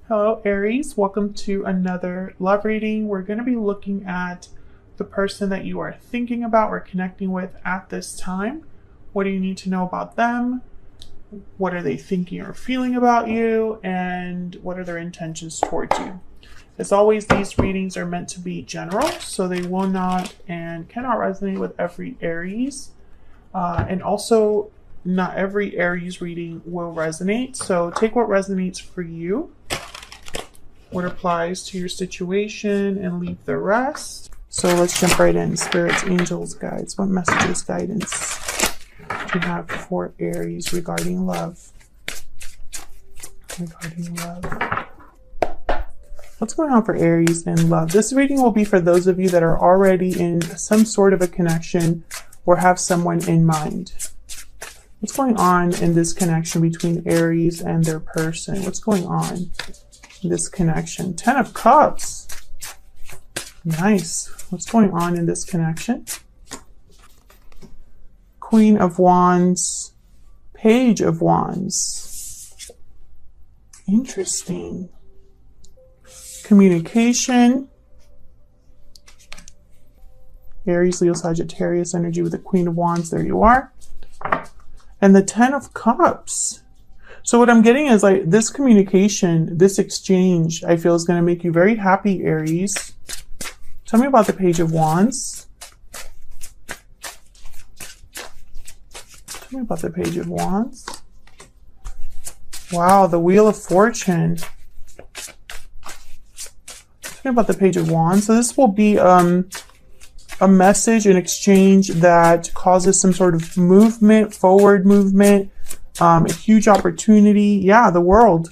Hello, Aries. Welcome to another love reading. We're going to be looking at the person that you are thinking about or connecting with at this time. What do you need to know about them? What are they thinking or feeling about you? And what are their intentions towards you? As always, these readings are meant to be general, so they will not and cannot resonate with every Aries. And also, not every Aries reading will resonate. So take what resonates for you, what applies to your situation, and leave the rest. So let's jump right in. Spirits, angels, guides. What messages, guidance do you have for Aries regarding love? What's going on for Aries in love? This reading will be for those of you that are already in some sort of a connection or have someone in mind. What's going on in this connection between Aries and their person? What's going on? This connection? 10 of Cups. Nice. What's going on in this connection? Queen of Wands, Page of Wands. Interesting. Communication. Aries, Leo, Sagittarius energy with the Queen of Wands. There you are. And the 10 of Cups. So what I'm getting is like this communication, this exchange, I feel is going to make you very happy, Aries. Tell me about the Page of Wands. Tell me about the Page of Wands. Wow, the Wheel of Fortune. Tell me about the Page of Wands. So this will be a message, an exchange that causes some sort of movement, forward movement. A huge opportunity. Yeah, the world.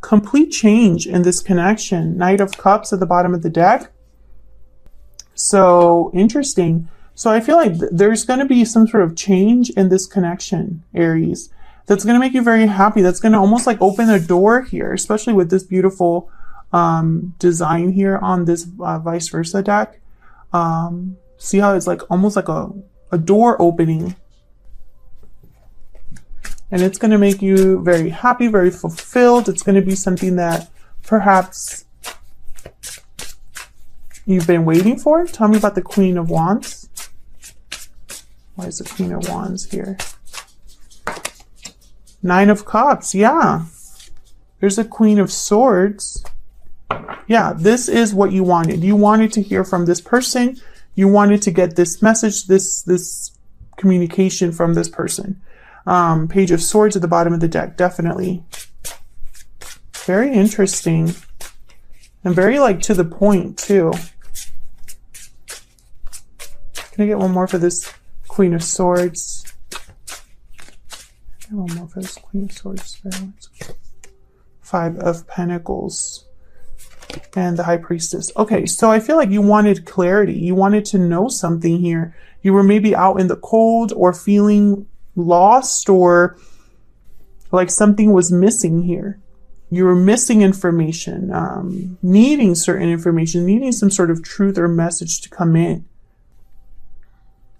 Complete change in this connection. Knight of Cups at the bottom of the deck. So interesting. So I feel like there's going to be some sort of change in this connection, Aries, that's going to make you very happy. That's going to almost like open a door here, especially with this beautiful design here on this vice versa deck. See how it's like almost like a door opening. And it's going to make you very happy, very fulfilled. It's going to be something that perhaps you've been waiting for. Tell me about the Queen of Wands. Why is the Queen of Wands here? Nine of Cups. Yeah. There's a Queen of Swords. Yeah, this is what you wanted. You wanted to hear from this person. You wanted to get this message, this communication from this person. Page of Swords at the bottom of the deck, definitely. Very interesting. And very like to the point too. Can I get one more for this Queen of Swords? One more for this Queen of Swords. Five of Pentacles. And the High Priestess. Okay, so I feel like you wanted clarity. You wanted to know something here. You were maybe out in the cold or feeling lost, or like something was missing here. You were missing information, needing certain information, needing some sort of truth or message to come in.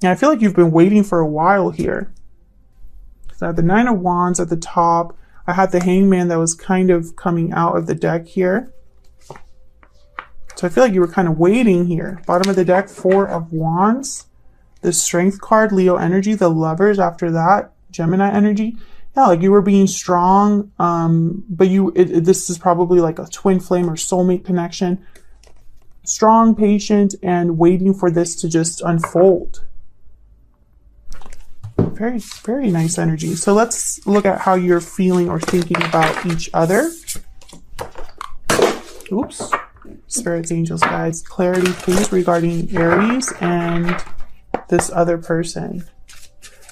And I feel like you've been waiting for a while here. So I had the Nine of Wands at the top. I had the Hangman that was kind of coming out of the deck here. So I feel like you were kind of waiting here. Bottom of the deck, Four of Wands. The Strength card, Leo energy. The Lovers after that, Gemini energy. Yeah, like you were being strong, but this is probably like a twin flame or soulmate connection. Strong, patient, and waiting for this to just unfold. Very, very nice energy. So let's look at how you're feeling or thinking about each other. Oops. Spirits, angels, guides, clarity, please, regarding Aries and this other person.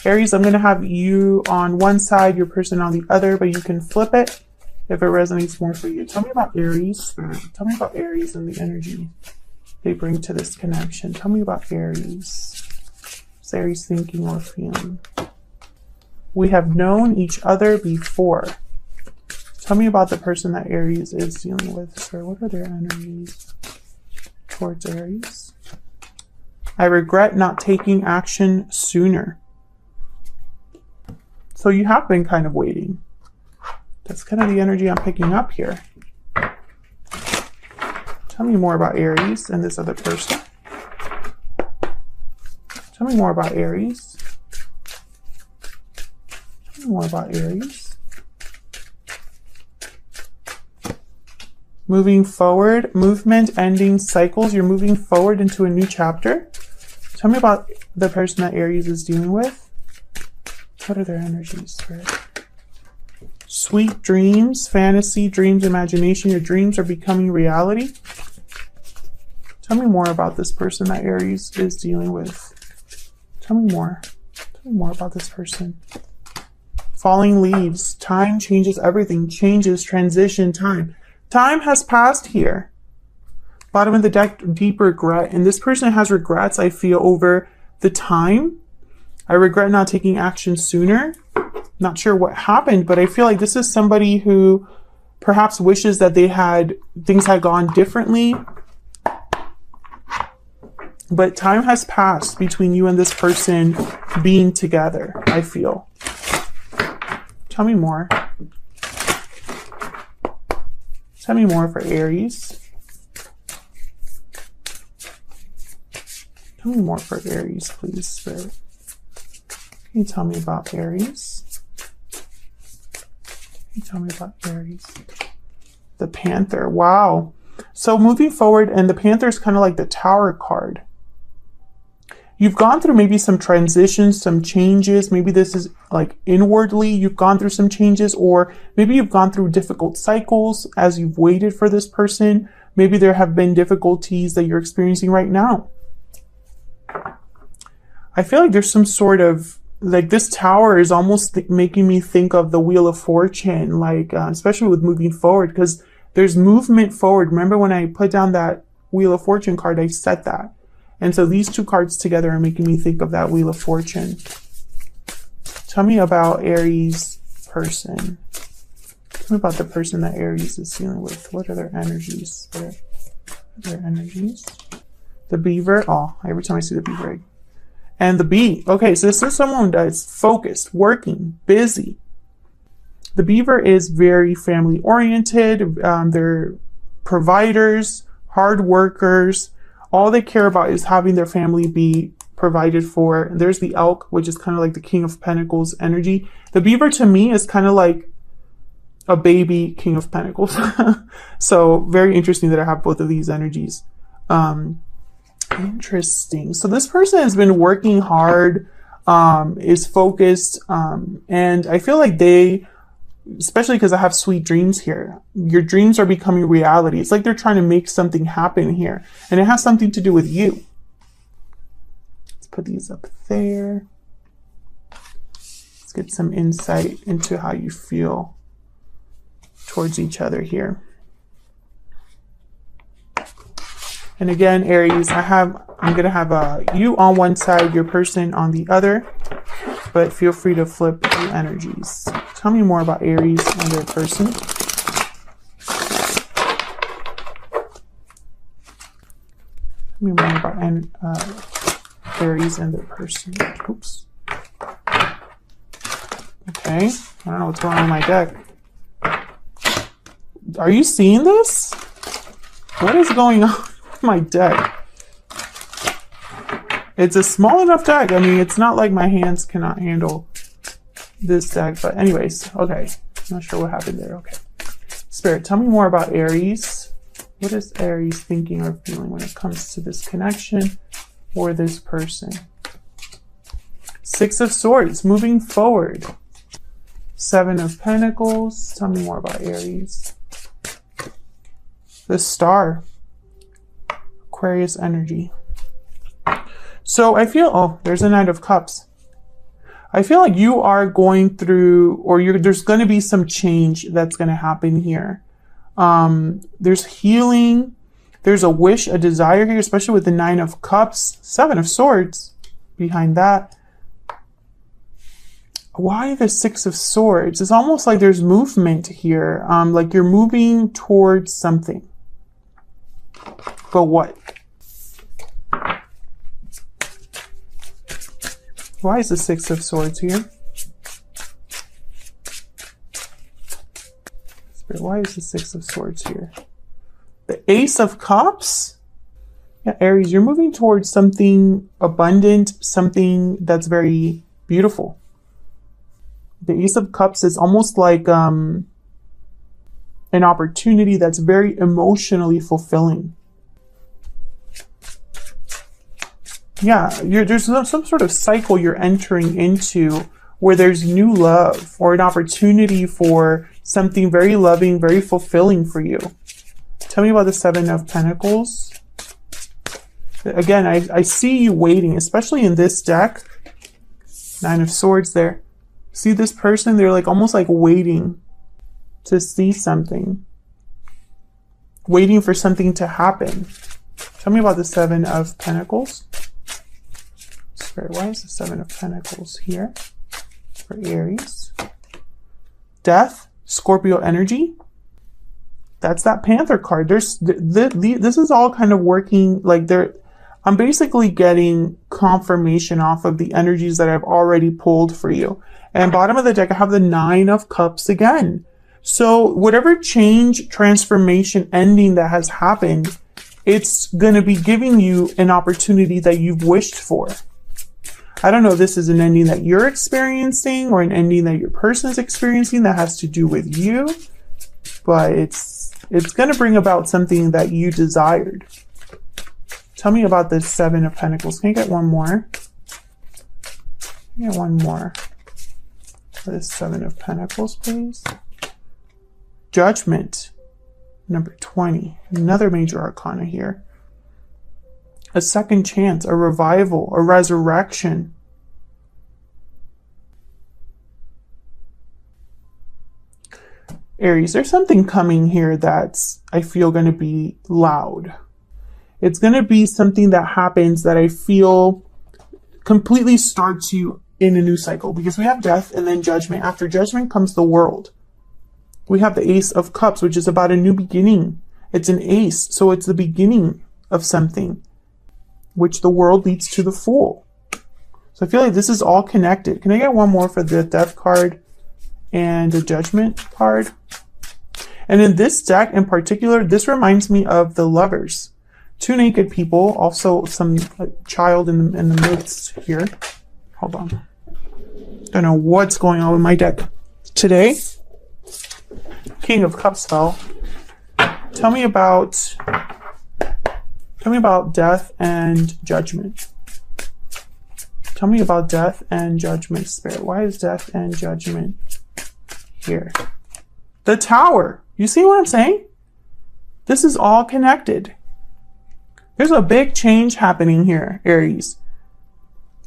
Aries, I'm going to have you on one side, your person on the other, but you can flip it if it resonates more for you. Tell me about Aries. Tell me about Aries and the energy they bring to this connection. Tell me about Aries. What's Aries thinking or feeling? We have known each other before. Tell me about the person that Aries is dealing with, sir. What are their energies towards Aries? I regret not taking action sooner. So you have been kind of waiting. That's kind of the energy I'm picking up here. Tell me more about Aries and this other person. Tell me more about Aries. Tell me more about Aries. Moving forward, movement, ending cycles. You're moving forward into a new chapter. Tell me about the person that Aries is dealing with. What are their energies, Spirit? Sweet dreams, fantasy, dreams, imagination. Your dreams are becoming reality. Tell me more about this person that Aries is dealing with. Tell me more. Tell me more about this person. Falling leaves. Time changes everything. Changes, transition, time. Time has passed here. Bottom of the deck, deep regret. And this person has regrets, I feel, over the time. I regret not taking action sooner. Not sure what happened, but I feel like this is somebody who perhaps wishes that things had gone differently. But time has passed between you and this person being together, I feel. Tell me more. Tell me more for Aries. Tell me more for Aries, please, Spirit. Can you tell me about Aries? Can you tell me about Aries? The Panther. Wow. So moving forward, and the Panther is kind of like the Tower card. You've gone through maybe some transitions, some changes. Maybe this is like inwardly, you've gone through some changes, or maybe you've gone through difficult cycles as you've waited for this person. Maybe there have been difficulties that you're experiencing right now. I feel like there's some sort of, like this Tower is almost making me think of the Wheel of Fortune, like especially with moving forward, because there's movement forward. Remember when I put down that Wheel of Fortune card, I said that. And so these two cards together are making me think of that Wheel of Fortune. Tell me about Aries person. Tell me about the person that Aries is dealing with. What are their energies? What are their energies? The Beaver. Oh, every time I see the Beaver. And the Bee. Okay, so this is someone that's focused, working, busy. The Beaver is very family oriented. They're providers, hard workers. All they care about is having their family be provided for. And there's the Elk, which is kind of like the King of Pentacles energy. The Beaver to me is kind of like a baby King of Pentacles. So very interesting that I have both of these energies. Interesting. So this person has been working hard, is focused, and I feel like they, especially because I have sweet dreams here, your dreams are becoming reality. It's like they're trying to make something happen here, and it has something to do with you. Let's put these up there. Let's get some insight into how you feel towards each other here. And again, Aries, I'm going to have you on one side, your person on the other, but feel free to flip the energies. Tell me more about Aries and their person. Tell me more about Aries and their person. Oops. Okay. I don't know what's going on in my deck. Are you seeing this? What is going on? My deck. It's a small enough deck. I mean, it's not like my hands cannot handle this deck, but anyways, okay. I'm not sure what happened there. Okay. Spirit, tell me more about Aries. What is Aries thinking or feeling when it comes to this connection or this person? Six of Swords, moving forward. Seven of Pentacles. Tell me more about Aries. The Star. Aquarius energy. So I feel, oh, there's a Knight of Cups. I feel like you are going through, or there's going to be some change that's going to happen here. There's healing. There's a wish, a desire here, especially with the Nine of Cups, Seven of Swords behind that. Why the Six of Swords? It's almost like there's movement here. Like you're moving towards something. But what? Why is the Six of Swords here? Spirit, why is the Six of Swords here? The Ace of Cups. Yeah, Aries, you're moving towards something abundant, something that's very beautiful. The Ace of Cups is almost like an opportunity that's very emotionally fulfilling. Yeah, there's some sort of cycle you're entering into where there's new love or an opportunity for something very loving, very fulfilling for you. Tell me about the Seven of Pentacles. Again, I see you waiting, especially in this deck. Nine of Swords there. See this person? They're like almost like waiting to see something. Waiting for something to happen. Tell me about the Seven of Pentacles. Spirit, why is the Seven of Pentacles here for Aries? Death, Scorpio energy. That's that Panther card. This is all kind of working like I'm basically getting confirmation off of the energies that I've already pulled for you. And bottom of the deck, I have the Nine of Cups again. So whatever change, transformation, ending that has happened, it's going to be giving you an opportunity that you've wished for. I don't know if this is an ending that you're experiencing or an ending that your person is experiencing that has to do with you, but it's going to bring about something that you desired. Tell me about the Seven of Pentacles. Can I get one more? Can I get one more for the Seven of Pentacles, please? Judgment, number 20. Another major arcana here. A second chance, a revival, a resurrection. Aries, there's something coming here that's, I feel, going to be loud. It's going to be something that happens that I feel completely starts you in a new cycle, because we have death and then judgment. After judgment comes the world. We have the Ace of Cups, which is about a new beginning. It's an ace, so it's the beginning of something, which the world leads to the Fool. So I feel like this is all connected. Can I get one more for the Death card and the Judgment card? And in this deck in particular, this reminds me of the Lovers. Two naked people, also some child in the midst here. Hold on. Don't know what's going on with my deck today. King of Cups fell. Tell me about death and judgment. Tell me about death and judgment, Spirit. Why is death and judgment here? The Tower. You see what I'm saying? This is all connected. There's a big change happening here, Aries.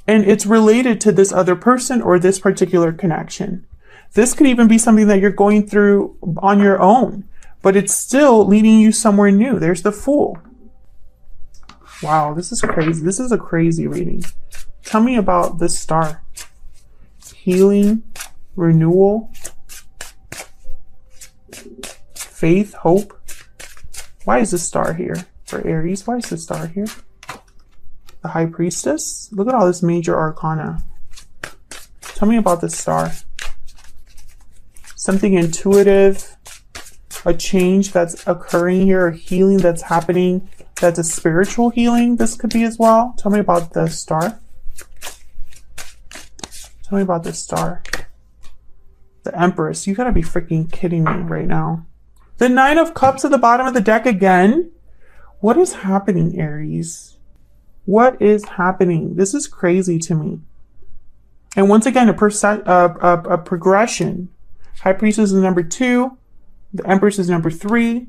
And it's related to this other person or this particular connection. This could even be something that you're going through on your own, but it's still leading you somewhere new. There's the Fool. Wow, this is crazy. This is a crazy reading. Tell me about this Star. Healing, renewal, faith, hope. Why is this Star here for Aries? Why is this Star here? The High Priestess. Look at all this major arcana. Tell me about this Star. Something intuitive, a change that's occurring here, a healing that's happening, that's a spiritual healing. This could be as well. Tell me about the Star. Tell me about this Star. The Empress. You gotta be freaking kidding me right now. The Nine of Cups at the bottom of the deck again. What is happening, Aries? What is happening? This is crazy to me. And once again, a progression. High Priestess is number 2. The Empress is number 3.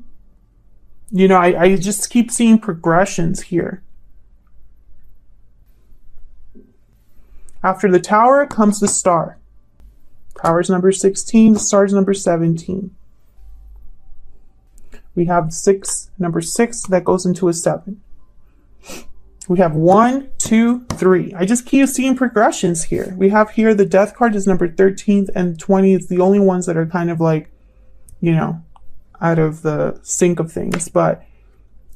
You know, I just keep seeing progressions here. After the Tower comes the Star. Tower's number 16. The Star's number 17. We have number 6 that goes into a 7. We have 1, 2, 3. I just keep seeing progressions here. We have here the Death card is number 13 and 20. It's the only ones that are kind of like, you know, out of the sync of things. But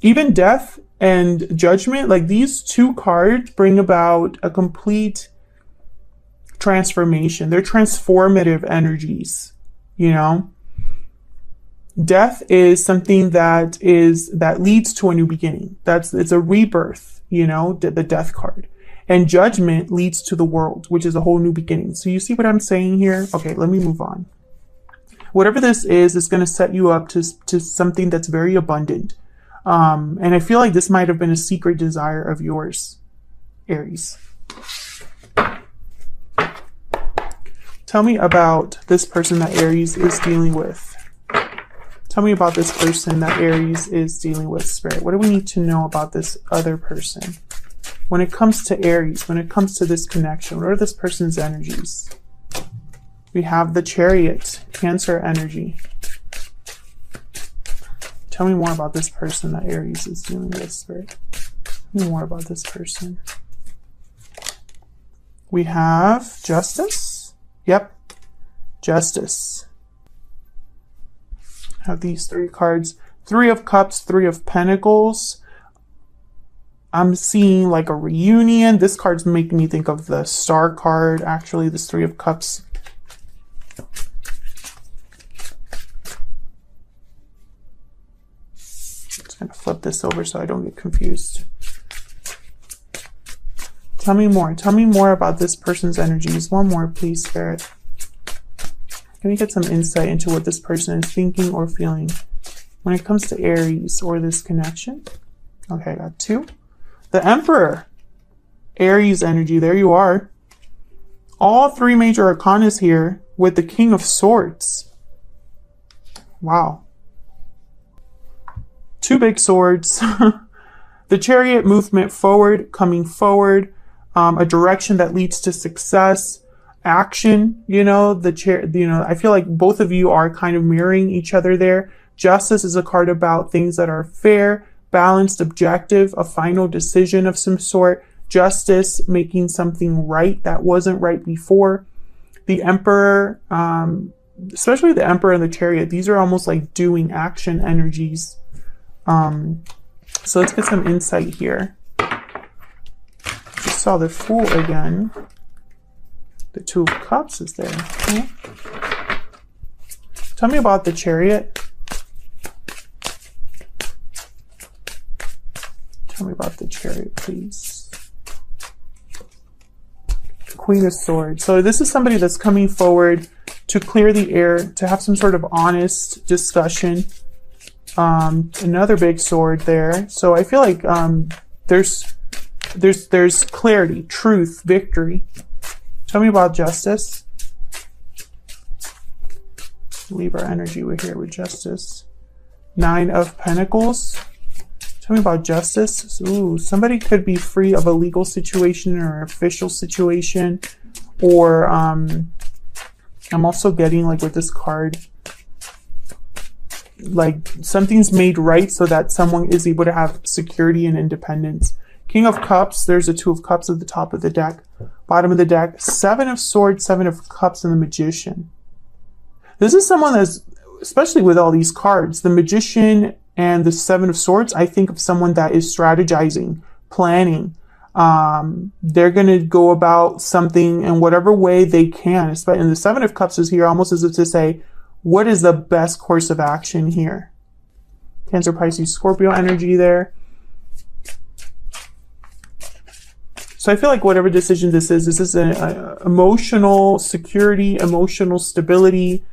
even Death and Judgment, like these two cards bring about a complete transformation. They're transformative energies, you know. Death is something that leads to a new beginning. It's a rebirth, you know, the death card. And judgment leads to the world, which is a whole new beginning. So you see what I'm saying here? Okay, let me move on. Whatever this is going to set you up to something that's very abundant. And I feel like this might have been a secret desire of yours, Aries. Tell me about this person that Aries is dealing with. Tell me about this person that Aries is dealing with, Spirit. What do we need to know about this other person? When it comes to Aries, when it comes to this connection, what are this person's energies? We have the Chariot, Cancer energy. Tell me more about this person that Aries is dealing with, Spirit. Tell me more about this person. We have Justice. Yep, Justice. Have these three cards. Three of Cups, Three of Pentacles. I'm seeing like a reunion. This card's making me think of the Star card, actually, this Three of Cups. Just gonna flip this over so I don't get confused. Tell me more. Tell me more about this person's energies. One more, please, Spirit. Can we get some insight into what this person is thinking or feeling when it comes to Aries or this connection? Okay, I got two. The Emperor. Aries energy. There you are. All three major arcanas here with the King of Swords. Wow. Two big swords. The Chariot, movement forward, coming forward. A direction that leads to success. Action, you know, I feel like both of you are kind of mirroring each other there. Justice is a card about things that are fair, balanced, objective, a final decision of some sort. Justice, making something right that wasn't right before. The Emperor, especially the Emperor and the Chariot, these are almost like doing action energies. So let's get some insight here. Just saw the Fool again. The Two of Cups is there. Okay. Tell me about the Chariot. Tell me about the Chariot, please. Queen of Swords. So this is somebody that's coming forward to clear the air, to have some sort of honest discussion. Another big sword there. So I feel like there's clarity, truth, victory. Tell me about Justice. Libra energy, we're here with Justice. Nine of Pentacles. Tell me about Justice. Ooh, somebody could be free of a legal situation or official situation. Or I'm also getting, like, with this card, like something's made right so that someone is able to have security and independence. King of Cups, there's a Two of Cups at the top of the deck. Bottom of the deck, Seven of Swords, Seven of Cups, and the Magician. This is someone that's, especially with all these cards, the Magician and the Seven of Swords, I think of someone that is strategizing, planning. They're going to go about something in whatever way they can. And the Seven of Cups is here almost as if to say, what is the best course of action here? Cancer, Pisces, Scorpio energy there. So I feel like whatever decision this is an emotional security, emotional stability,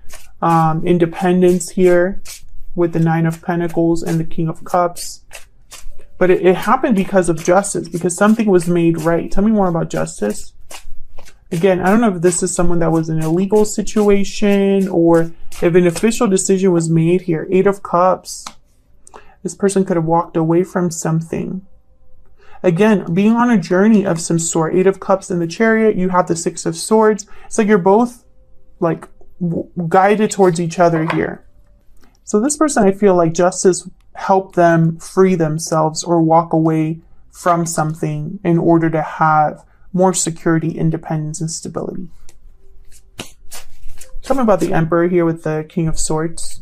independence here with the Nine of Pentacles and the King of Cups. But it happened because of justice, because something was made right. Tell me more about Justice. Again, I don't know if this is someone that was in a legal situation or if an official decision was made here. Eight of Cups. This person could have walked away from something. Again, being on a journey of some sort. Eight of Cups in the Chariot. You have the Six of Swords. It's like you're both like guided towards each other here. So this person, I feel like justice helped them free themselves or walk away from something in order to have more security, independence, and stability. Tell me about the Emperor here with the King of Swords.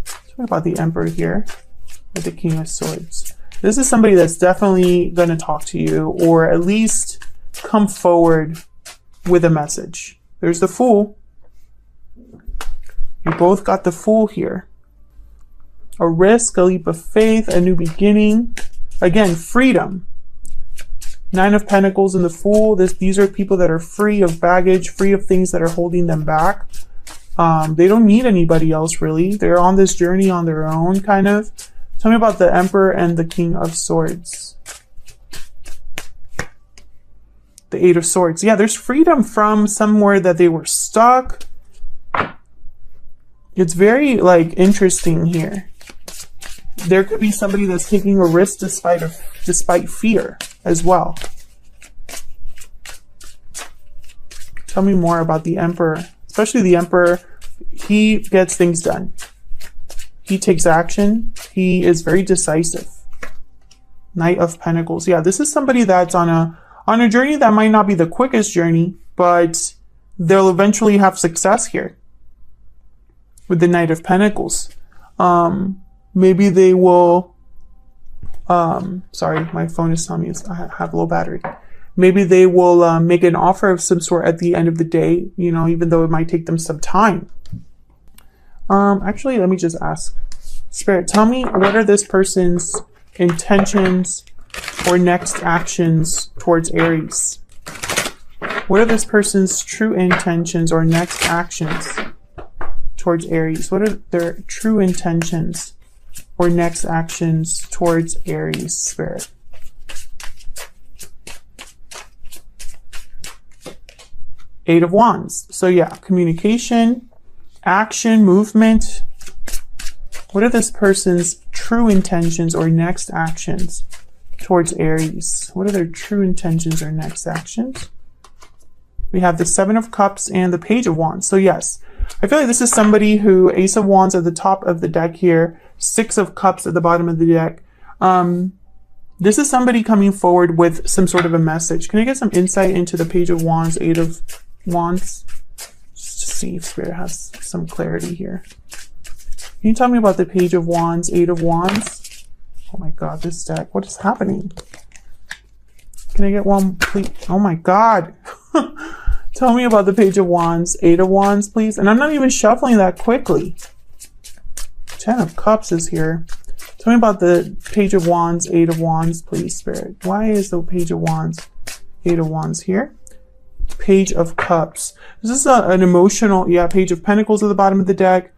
Tell me about the Emperor here with the King of Swords. This is somebody that's definitely going to talk to you or at least come forward with a message. There's the Fool. You both got the Fool here. A risk, a leap of faith, a new beginning. Again, freedom. 9 of Pentacles and the Fool. These are people that are free of baggage, free of things that are holding them back. They don't need anybody else, really. They're on this journey on their own, kind of. Tell me about the Emperor and the King of Swords. The 8 of Swords. Yeah, there's freedom from somewhere that they were stuck. It's very, like, interesting here. There could be somebody that's taking a risk despite fear as well. Tell me more about the Emperor. Especially the Emperor. He gets things done. He takes action. He is very decisive. Knight of Pentacles. Yeah, this is somebody that's on a journey that might not be the quickest journey, but they'll eventually have success here with the Knight of Pentacles. Maybe they will, sorry, my phone is telling me I have low battery. Maybe they will make an offer of some sort at the end of the day, you know, even though it might take them some time. Actually, let me just ask. Spirit, tell me, what are this person's intentions or next actions towards Aries? What are this person's true intentions or next actions towards Aries? What are their true intentions or next actions towards Aries, Spirit? Eight of Wands. So yeah, communication, action, movement. What are this person's true intentions or next actions towards Aries? What are their true intentions or next actions? We have the 7 of Cups and the Page of Wands. So yes, I feel like this is somebody who, Ace of Wands at the top of the deck here, 6 of Cups at the bottom of the deck. This is somebody coming forward with some sort of a message. Can I get some insight into the Page of Wands, 8 of Wands? Just to see if Spirit has some clarity here. Can you tell me about the Page of Wands, 8 of Wands? Oh my God, this deck, what is happening? Can I get one, please? Oh my God. Tell me about the Page of Wands, 8 of Wands, please. And I'm not even shuffling that quickly. 10 of Cups is here. Tell me about the Page of Wands, 8 of Wands, please, Spirit. Why is the Page of Wands, 8 of Wands here? Page of Cups. This is an emotional, yeah, Page of Pentacles at the bottom of the deck.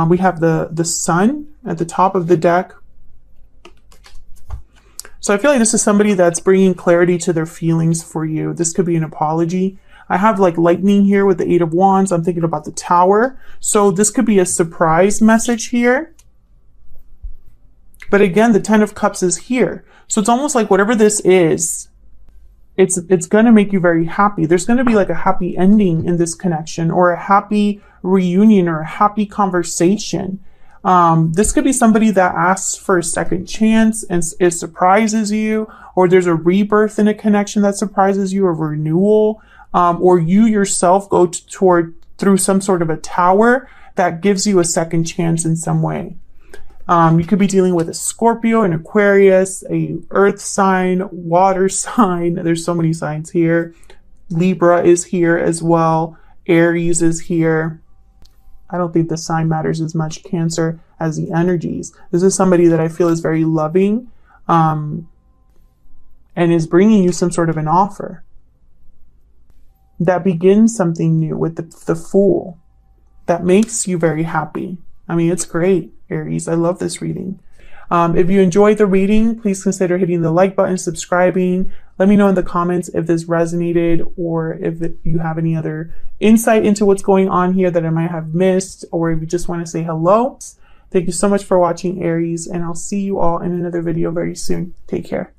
We have the Sun at the top of the deck. So I feel like this is somebody that's bringing clarity to their feelings for you. This could be an apology. I have like lightning here with the 8 of Wands. I'm thinking about the Tower. So this could be a surprise message here. But again, the 10 of Cups is here. So it's almost like whatever this is, it's going to make you very happy. There's going to be like a happy ending in this connection, or a happy reunion, or a happy conversation. This could be somebody that asks for a second chance and it surprises you, or there's a rebirth in a connection that surprises you, a renewal, or you yourself go through some sort of a tower that gives you a second chance in some way. You could be dealing with a Scorpio, an Aquarius, a earth sign, water sign. There's so many signs here. Libra is here as well. Aries is here. I don't think the sign matters as much, Cancer, as the energies. This is somebody that I feel is very loving, and is bringing you some sort of an offer that begins something new with the Fool, that makes you very happy. I mean, it's great, Aries. I love this reading. If you enjoyed the reading, please consider hitting the like button, subscribing. Let me know in the comments if this resonated, or if you have any other insight into what's going on here that I might have missed, or if you just want to say hello. Thank you so much for watching, Aries, and I'll see you all in another video very soon. Take care.